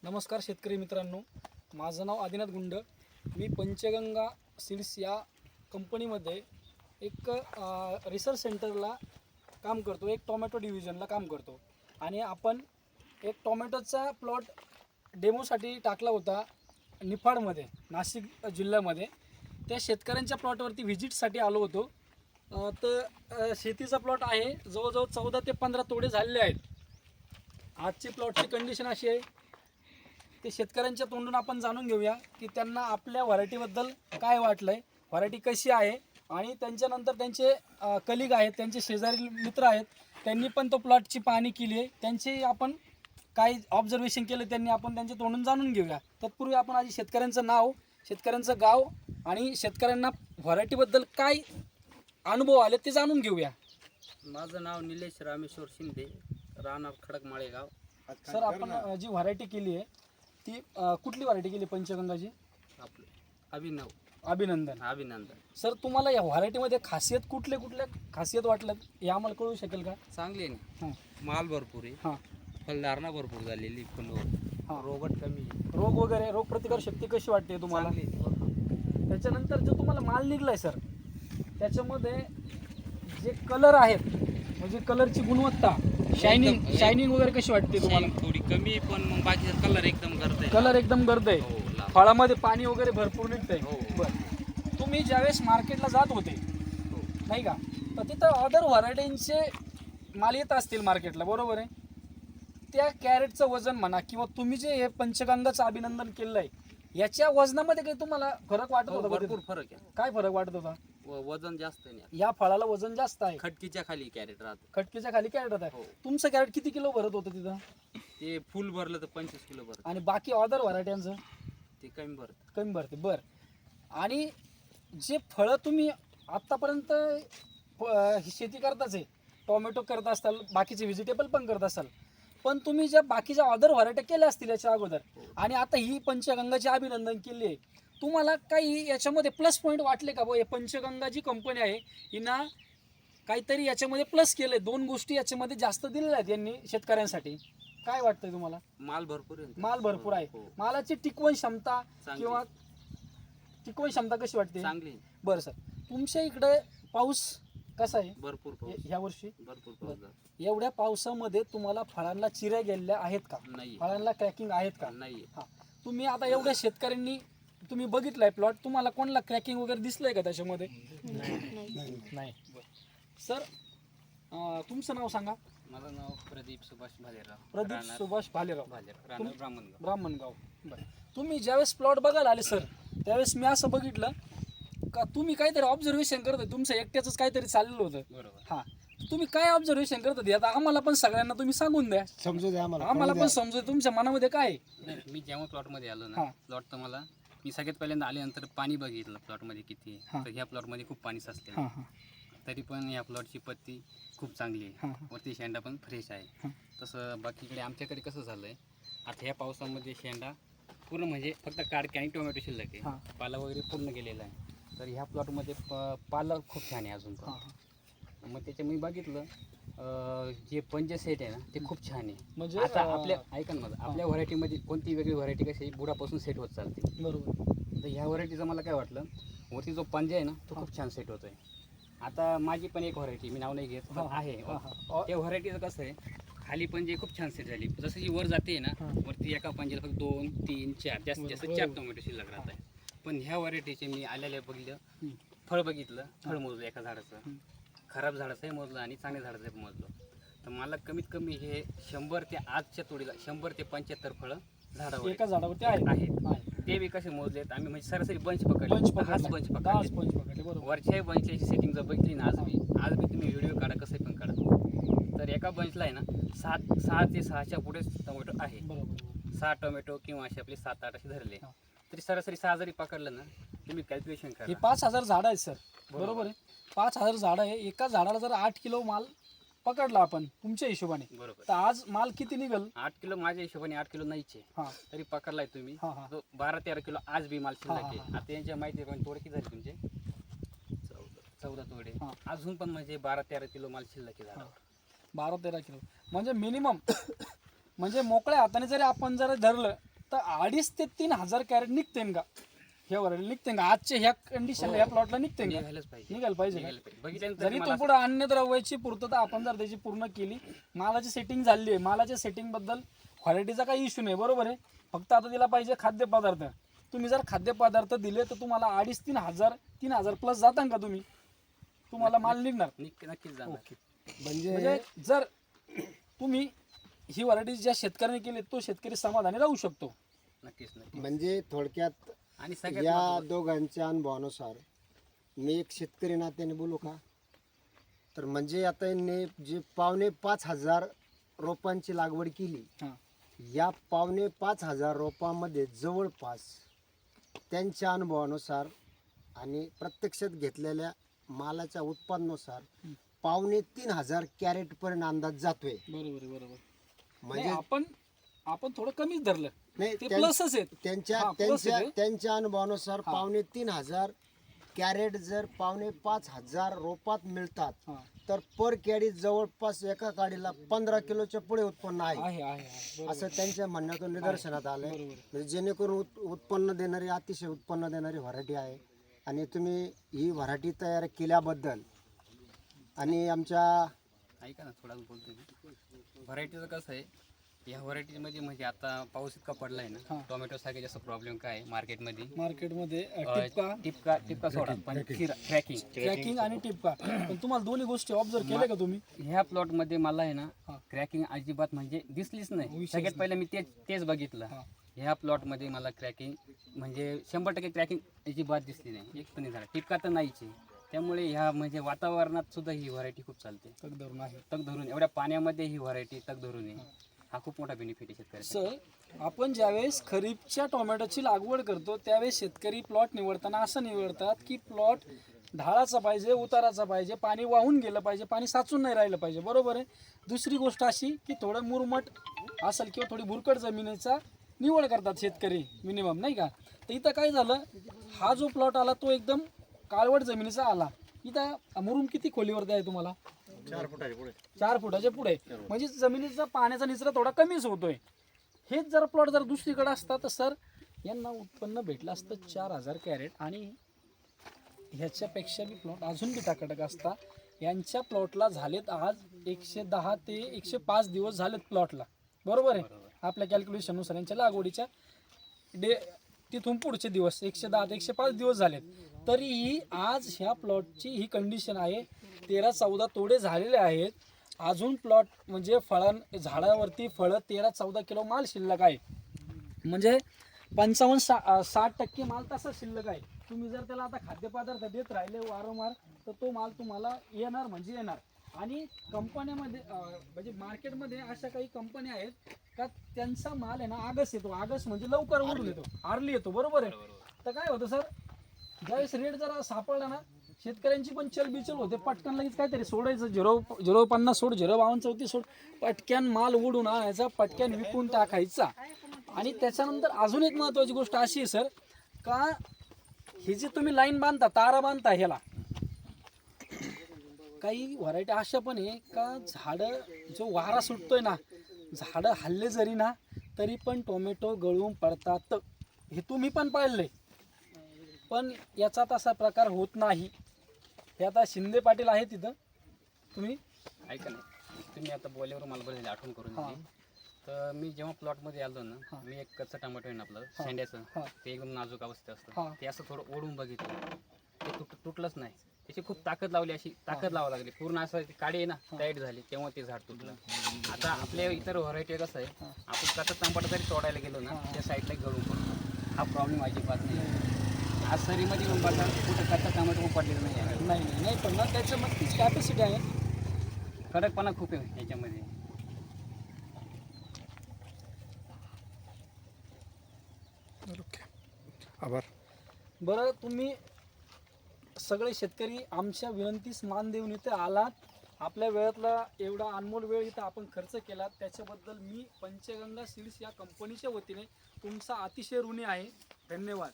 नमस्कार शेतकरी मित्रांनो, माझं नाव आदिनाथ गुंड. मी पंचगंगा सीड्स या कंपनीमध्ये एक रिसर्च सेंटरला काम करतो, एक टोमॅटो डिव्हिजनला काम करतो. आणि आपण एक टोमॅटोचा प्लॉट डेमोसाठी टाकला होता निफाडमध्ये, नाशिक जिल्ह्यामध्ये. त्या शेतकऱ्यांच्या प्लॉटवरती व्हिजिटसाठी आलो होतो. तर शेतीचा प्लॉट आहे, जवळजवळ 14 ते 15 तोडे झालेले आहेत. आजची प्लॉटची कंडिशन अशी आहे, ते शेतकऱ्यांच्या तोंडून आपण जाणून घेऊया की त्यांना आपल्या व्हरायटीबद्दल काय वाटलं आहे, व्हरायटी कशी आहे. आणि त्यांच्यानंतर त्यांचे कलिग आहेत, त्यांचे शेजारी मित्र आहेत, त्यांनी पण तो प्लॉटची पाहणी केली आहे, त्यांची आपण काय ऑब्झर्वेशन केलं त्यांनी, आपण त्यांच्या तोंडून जाणून घेऊया. तत्पूर्वी आपण आधी शेतकऱ्यांचं नाव, शेतकऱ्यांचं गाव आणि शेतकऱ्यांना व्हरायटीबद्दल काय अनुभव आले ते जाणून घेऊया. माझं नाव निलेश रामेश्वर शिंदे, राहणार खडक माळेगाव. सर, आपण जी व्हरायटी केली आहे ती कुठली व्हरायटी केली पंचगंगाची? आपलं अभिनव अभिनंदन. सर, तुम्हाला या व्हरायटीमध्ये खासियत कुठल्या खासियत वाटलं हे आम्हाला कळू शकेल का? चांगली आहे ना, हां माल भरपूर आहे, हां फलधारणा भरपूर झालेली, फुलवर रोगट कमी आहे. रोग वगैरे, रोगप्रतिकार शक्ती कशी वाटते तुम्हाला? चांगली आहे. त्याच्यानंतर जो तुम्हाला माल निघलाय सर, त्याच्यामध्ये जे कलर आहेत, म्हणजे कलरची गुणवत्ता, शायनिंग वगैरे कशी वाटते तुम्हाला? शाईन थोडी कमी आहे, पण मग बाकीचा कलर एकदम करत आहे. कलर एकदम गर्द आहे, हो, लाल. फळामध्ये पाणी वगैरे भरपूर निघतंय. हो. बरं, तुम्ही ज्यावेळेस मार्केटला जात होते हो. नाही का, तर तिथं अदर व्हरायटींचे माल येत असतील मार्केटला, बरोबर आहे? त्या कॅरेटचं वजन म्हणा किंवा तुम्ही जे हे पंचगंगाचं अभिनंदन केलं आहे याच्या वजनामध्ये काही तुम्हाला फरक वाटत हो, होता? भरपूर फरक आहे. काय फरक वाटत होता? वजन जास्त आहे ना. या फळाला वजन जास्त आहे, खटकीच्या खाली कॅरेट राहत. खटकीच्या खाली कॅरेट आहे. हो. तुमचं कॅरेट किती किलो भरत होतं तिथं? ते फुल भरलं तर 25 किलो भरत, आणि बाकी अदर व्हरायट्यांचं ते कमी भरत. कमी भरते. बरं, आणि जे फळं तुम्ही आत्तापर्यंत शेती करताच आहे, टोमॅटो करत असाल, बाकीचे व्हेजिटेबल पण करत असाल, पण तुम्ही ज्या बाकीच्या अदर व्हरायटी केल्या असतील याच्या अगोदर, आणि आता ही पंचगंगाची अभिनंदन केली आहे, तुम्हाला काही याच्यामध्ये प्लस पॉईंट वाटले का? हे पंचगंगा जी कंपनी आहे हिनं काहीतरी याच्यामध्ये प्लस केलं आहे, 2 गोष्टी याच्यामध्ये जास्त दिलेल्या आहेत यांनी शेतकऱ्यांसाठी. काय वाटतंय तुम्हाला? माल भरपूर आहे. माल भरपूर आहे, हो. मालाची टिकवण क्षमता चांगली. किंवा टिकवण क्षमता कशी वाटते? चांगली. बरं सर, तुमच्या इकडे पाऊस कसा आहे भरपूर पाऊस. ह्या वर्षी? भरपूर पाऊस झाला. एवढ्या पावसामध्ये तुम्हाला फळांना चिऱ्या गेलेल्या आहेत का? नाही. फळांना क्रॅकिंग आहेत का? नाही. हां, तुम्ही आता एवढ्या शेतकऱ्यांनी तुम्ही बघितलाय प्लॉट, तुम्हाला कोणाला क्रॅकिंग वगैरे दिसलंय का त्याच्यामध्ये? नाही. सर, तुमचं नाव सांगा. माझं नाव प्रदीप सुभाष भालेराव. प्रदीप सुभाष भालेराव, राहणार ब्राह्मणगाव. ब्राह्मणगाव. बरं, तुम्ही ज्यावेळेस प्लॉट बघायला आले सर, त्यावेळेस मी असं बघितलं का तुम्ही काहीतरी ऑब्झर्वेशन करत होते, तुमचं एकट्याच काहीतरी चाललेलं होतं. बरोबर. हां, तुम्ही काय ऑब्झर्वेशन करत होते? आता आम्हाला पण सगळ्यांना तुम्ही सांगून द्या, समजू द्या आम्हाला पण समजू, तुमच्या मनामध्ये काय आहे? नाही, मी जेव्हा प्लॉटमध्ये आलो हां. ना, प्लॉट तर मला, मी सगळ्यात पहिल्यांदा आल्यानंतर पाणी बघितलं प्लॉटमध्ये किती आहे. हां. तर ह्या प्लॉटमध्ये खूप पाणी साचलेलं हां आहे. हां तरी पण या प्लॉटची पत्ती खूप चांगली आहे. हां हां वरती शेंडा पण फ्रेश आहे. हां. तसं बाकीकडे आमच्याकडे कसं झालं आहे, आता ह्या पावसामध्ये शेंडा पूर्ण म्हणजे फक्त काडके आणि टोमॅटो शिल्लक हां. आहे, पाला वगैरे पूर्ण गेलेला आहे. तर ह्या प्लॉटमध्ये पाला खूप छान आहे अजून पण. हां. मग त्याच्या मी बघितलं, जे पंच सेट आहे ना ते खूप छान आहे. म्हणजे आता आपल्या ऐका ना, माझं आपल्या व्हरायटीमध्ये कोणती वेगळी व्हरायटी कशी आहे, बुडापासून सेट होत चालते. बरोबर. तर ह्या व्हरायटीचं मला काय वाटलं, वरती जो पंजा आहे ना तो खूप छान सेट होतोय. आता माझी पण एक व्हरायटी, मी नाव नाही घेत, पण आहे. हां हां त्या व्हरायटीचं कसं आहे, खाली पंजे खूप छान सेट झाली. जसं ही वर जाते ना, हां. वरती एका पंजाला फक्त 2, 3, 4 जास्तीत जास्त बरोबर. 4 टोमॅटो शिल्लक राहत आहे. पण ह्या व्हरायटीचे मी आलेले बघितलं, हं. फळ बघितलं, फळ हां. मोजलं एका झाडाचं, हं. खराब झाडाचंही मोजलं आणि चांगल्या झाडाचंही मोजलं. तर मला कमीत कमी हे 100 ते आजच्या तोडीला 100 ते 75 फळं झाडावर एका झाडावरती आहेत. आहेत. ते बी कसे मोजलेत आम्ही, म्हणजे सरासरी बंच पकडले, पंच 10 पकडला, बंच 10 पकडले. पंच पकडले. बरोबर. वरच्या बंचची सेटिंग जर बघितली ना, आज बी तुम्ही व्हिडिओ काढा, कसं पण काढा, तर एका बंचला आहे ना 6 ते 6च्या पुढे टोमॅटो आहे. बरोबर. 6 टोमॅटो किंवा असे आपले 7-8 असे धरले, हां. तरी सरासरी 6 जरी पकडलं ना, तुम्ही कॅल्क्युलेशन हे करा. 5000 झाडं आहेत सर, बरोबर आहे? 5000 झाडं आहे, एका झाडाला जर 8 किलो माल पकडला आपण तुमच्या हिशोबाने, बरोबर. तर आज माल किती निघल? 8 किलो माझ्या हिशोबाने 8 किलो नाहीच आहे, हां तरी पकडलाय तुम्ही हां हां 12-13 किलो आज बी माल शिल्लक हां, आहे. हां. आता यांच्या माहिती आहे, तोडे किती झाले तुमचे? 14 तोडे. हां. अजून पण म्हणजे 12-13 किलो माल शिल्लक आहे झाडावर. 12-13 किलो म्हणजे मिनिमम म्हणजे मोकळ्या हाताने जरी आपण जर धरलं तर 2.5 ते 3,000 कॅरेट निघते का ह्या व्हरायटी निघते का आजच्या ह्या कंडिशनला ह्या प्लॉटला निघते का निघायलाच पाहिजे निघायला पाहिजे का? निघायला पाहिजे. बघितल्यानंतर जरी मला तो पुढे अन्नद्रव्याची पूर्तता आपण जर त्याची पूर्ण केली मालाची सेटिंग झाली आहे मालाच्या सेटिंग बद्दल क्वालिटीचा काही इश्यू नाही बरोबर आहे फक्त आता तिला पाहिजे खाद्यपदार्थ तुम्ही जर खाद्यपदार्थ दिले तर तुम्हाला 2.5-3,000 प्लस जाता का तुम्हाला माल निघणार नक्कीच जाणार. ओके म्हणजे म्हणजे जर तुम्ही ही व्हरायटी ज्या शेतकऱ्याने केली तो शेतकरी समाधानी राहू शकतो नक्कीच. म्हणजे थोडक्यात आणि सगळ्यात या महत्त्वाचं- दोघांच्या अनुभवानुसार मी एक शेतकरी नात्याने बोलू का तर म्हणजे आता यांनी जे 4,500 रोपांची लागवड केली हां या 5,500 रोपांमध्ये जवळपास त्यांच्या अनुभवानुसार आणि प्रत्यक्षात घेतलेल्या मालाच्या उत्पादनानुसार 2,500 कॅरेटपर्यंत अंदाज जातोय. बरोबर आहे बरोबर म्हणजे नाही, आपण थोडं कमीच धरलं नाही ते त्यां- प्लसच आहेत त्यांच्या हा, plus त्यांच्या आहे. त्यांच्या अनुभवानुसार हा. 3,500 कॅरेट जर 5,500 रोपात मिळतात हां तर पर कॅडी जवळपास एका काडीला 15 किलोच्या पुढे उत्पन्न आहे आहे बरोबर असं त्यांच्या म्हणण्यातून निदर्शनात आलंय. बरोबर. म्हणजे जेणेकरून उत्पन्न देणारी अतिशय उत्पन्न देणारी व्हरायटी आहे आणि तुम्ही ही व्हरायटी तयार केल्याबद्दल आणि आमच्या ऐका ना थोडा बोलतो मी. व्हरायटीचं कसं आहे ह्या व्हरायटीमध्ये म्हणजे आता पाऊस इतका पडलाय हा. ना टोमॅटो साठी जास्त प्रॉब्लेम काय आहे मार्केटमध्ये मार्केटमध्ये टिपका सोडा पण क्रॅकिंग ट्रॅकिंग आणि टिपका पण तुम्हाला दोन्ही गोष्टी ऑब्झर्व केल्या का तुम्ही ह्या प्लॉट मध्ये मला आहे ना हा. क्रॅकिंग अजिबात म्हणजे दिसलीच नाही विशेष सगळ्यात पहिले मी तेच बघितलं हा. ह्या प्लॉट मध्ये मला क्रॅकिंग म्हणजे 100% क्रॅकिंग अजिबात दिसली नाही एक पण नाही झाला टिपका तर नाहीच आहे. त्यामुळे ह्या म्हणजे वातावरणात सुद्धा ही व्हरायटी खूप चालते तग धरून आहे तग धरून एवढ्या पाण्यामध्ये ही व्हरायटी तग धरून आहे हा खूप मोठा बेनिफिट आहे शेतकऱ्याचा. सर आपण ज्यावेळेस खरीपच्या टोमॅटोची लागवड करतो त्यावेळेस शेतकरी प्लॉट निवडताना असं निवडतात की प्लॉट ढाळाचा पाहिजे उताराचा पाहिजे पाणी वाहून गेलं पाहिजे पाणी साचून नाही राहिलं पाहिजे बरोबर आहे. दुसरी गोष्ट अशी की थोडं मुरमट असेल किंवा थोडी भुरकट जमिनीचा निवड करतात शेतकरी मिनिमम नाही का. तर इथं काय झालं हा जो प्लॉट आला तो एकदम काळवट जमिनीचा आला. इथं मुरुम किती खोलीवरती आहे तुम्हाला 4 फुटाच्या पुढे म्हणजे जमिनीचा पाण्याचा निचरा थोडा कमीच होतोय. हेच जर प्लॉट जर दुसरीकडे असता तर सर यांना उत्पन्न भेटलं असतं 4,000 कॅरेट आणि ह्याच्यापेक्षा बी प्लॉट अजून बी टाकाटक असता. यांच्या प्लॉटला झालेत आज 110 ते 105 दिवस झालेत प्लॉटला बरोबर आहे आपल्या कॅल्क्युलेशननुसार यांच्या लागवडीच्या तिथून पुढचे दिवस 110 ते 105 दिवस झालेत. तरीही आज ह्या प्लॉटची ही कंडिशन आहे 13-14 तोडे झालेले आहेत. अजून प्लॉट म्हणजे झाडावरती फळं 13-14 किलो माल शिल्लक आहे म्हणजे 55-60% माल तसा शिल्लक आहे. तुम्ही जर त्याला आता खाद्यपदार्थ देत राहिले वारंवार तर तो माल तुम्हाला येणार म्हणजे येणार. आणि कंपन्यामध्ये म्हणजे मार्केटमध्ये अशा काही कंपन्या आहेत का त्यांचा माल आहे ना आगस्ट येतो आगस्ट म्हणजे लवकर उडून येतो आर्ली येतो बरोबर आहे. तर काय होतं सर ज्यावेळेस रेट जरा सापडला ना शेतकऱ्यांची पण चलबिचल होते पटकन लगेच काहीतरी सोडायचं 0.50 सोड 0.52 सोड पटक्यान माल उडून आणायचा पटक्यान विकून टाकायचा. आणि त्याच्यानंतर अजून एक महत्त्वाची गोष्ट अशी आहे सर का ही जी तुम्ही लाईन बांधता तारा बांधता ह्याला काही व्हरायटी अशा पण आहे का झाडं जो वारा सुटतोय ना झाडं हल्ले जरी ना तरी पण टोमॅटो गळून पडतात. हे तुम्ही पण पाहिलंय पण याचा तसा प्रकार होत नाही. हे आता शिंदे पाटील आहे तिथं तुम्ही ऐका ना तुम्ही आता बोलल्यावर मला बरं झाली आठवण करून हां. दिली. तर मी जेव्हा प्लॉटमध्ये आलो ना हां. मी एक कच्चा टोमॅटो आहे ना आपलं शेंड्याचं हां. ते एकदम नाजूक अवस्थेत हां. असतं ते असं थोडं ओढून बघितलं ते तुटलंच नाही. त्याची खूप ताकद लावली अशी ताकद लावावं लागली पूर्ण असं ती काडी आहे ना टाईट झाली तेव्हा ते झाड तुटलं. आता आपल्या इतर व्हरायटी कसं आहे आपण कच्चा टमाटा जरी तोडायला गेलो ना त्या साईडला गळून पडतो. हा प्रॉब्लेम अजिबात नाही. आज सरीमध्ये येऊन बघा कुठं कच्चा टमाटो पण पडलेलं नाही आहे. नाही पण ना त्याच्यामध्ये तीच कॅपॅसिटी आहे. कडकपणा खूप आहे ह्याच्यामध्ये. ओके आभार. बरं तुम्ही सगळे शेतकरी आमच्या विनंतीस मान देऊन इथे आलात. आपल्या वेळातला एवढा अनमोल वेळ इथं आपण खर्च केला त्याच्याबद्दल मी पंचगंगा सीड्स या कंपनीच्या वतीने तुमचा अतिशय ऋणी आहे. धन्यवाद.